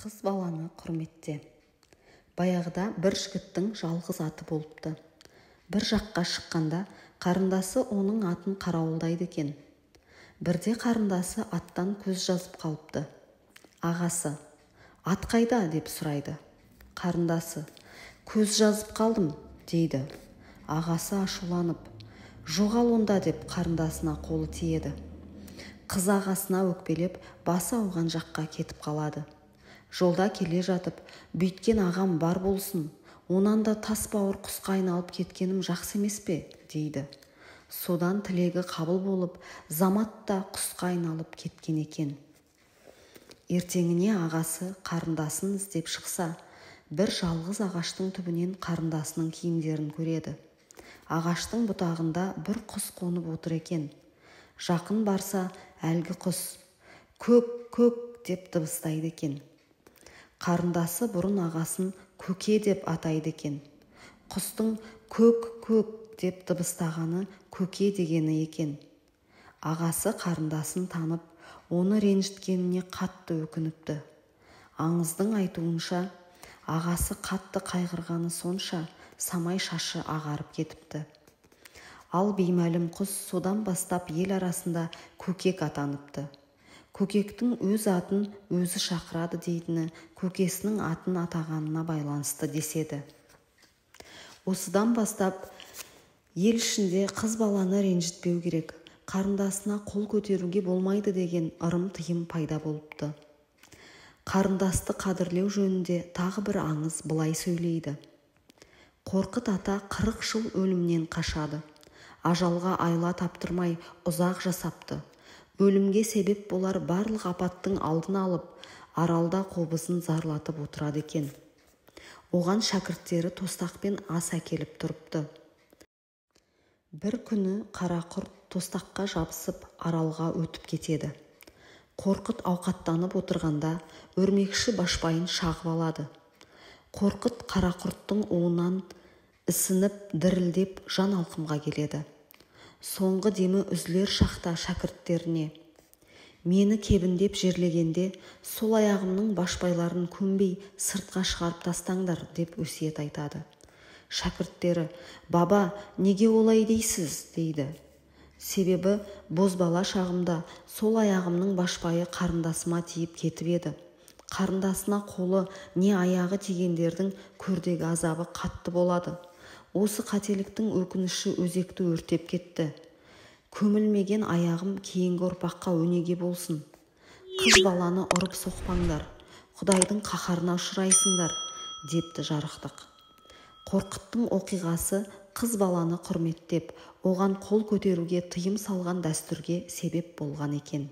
Қыз баланы құрметте. Баяғыда бір жігіттің жалғыз аты болыпты. Бір жаққа шыққанда қарындасы оның атын қарауылдайды екен. Бірде қарындасы аттан көз жазып қалыпты. Ағасы: "Ат қайда?" деп сұрайды. Қарындасы: "Көз жазып қалдым" дейді. Ағасы ашуланып: "Жоғал онда" деп қарындасына қолы тиеді. Қыз ағасына өкпелеп басы ауған жаққа кетіп қалады. Жолда келе жатып: "Бүйткен ағам бар болсын, онан да тас бауыр құсқа айналып кеткенім жақсы емес пе?" дейді. Содан тілегі қабыл болып, замат та құсқа айналып кеткен екен. Ертеңіне ағасы қарындасын іздеп шықса, бір жалғыз ағаштың түбінен қарындасының киімдерін көреді. Ағаштың бұтағында бір құс қонып отыр екен. Жақын барса, әлгі құс "Көк, көк" деп дыбыстайды екен. Қарындасы бұрын ағасын көке деп атайды екен. Құстың "көк, көк" деп дыбыстағаны көке дегені екен. Ағасы қарындасын танып, оны ренжіткеніне қатты өкініпті. Аңыздың айтуынша, ағасы қатты қайғырғаны сонша самай шашы ағарып кетіпті. Ал беймәлім құс содан бастап ел арасында көкек атаныпты. Көкектің өз атын өзі шақырады дейтіні көкесінің атын атағанына байланысты деседі. Осыдан бастап ел ішінде қыз баланы ренжітпеу керек, қарындасына қол көтеруге болмайды деген ырым-тыйым пайда болыпты. Қарындасты қадірлеу жөнінде тағы бір аңыз былай сөйлейді. Қорқыт ата 40 жыл өлімнен қашады. Ажалға айла таптырмай ұзақ жасапты. Өлімге себеп болар барлық апаттың алдын алып, аралда қобызын зарлатып отырады екен. Оған шәкірттері тостақпен ас әкеліп тұрыпты. Бір күні қарақұрт тостаққа жабысып аралға өтіп кетеді. Қорқыт ауқаттанып отырғанда өрмекші башпайын шағып алады. Қорқыт қарақұрттың уынан ісініп, дірілдеп жан алқымға келеді. Соңғы демі үзілер шақта шәкірттеріне: "Мені кебіндеп жерлегенде, сол аяғымның башпайларын көмбей сыртқа шығарып тастаңдар" деп өсиет айтады. Шәкірттері: "Баба, неге олай дейсіз?" дейді. "Себебі бозбала шағымда сол аяғымның башпайы қарындасыма тиіп кетіп еді. Қарындасына қолы не аяғы тигендердің көрдегі азабы қатты болады. Осы қателіктің өкініші өзекті өртеп кетті. Көмілмеген аяғым кейінгі ұрпаққа өнеге болсын. Қыз баланы ұрып соқпаңдар, Құдайдың қаһарына ұшырайсыңдар" депті жарықтық. Қорқыттың оқиғасы қыз баланы құрметтеп, оған қол көтеруге тыйым салған дәстүрге себеп болған екен.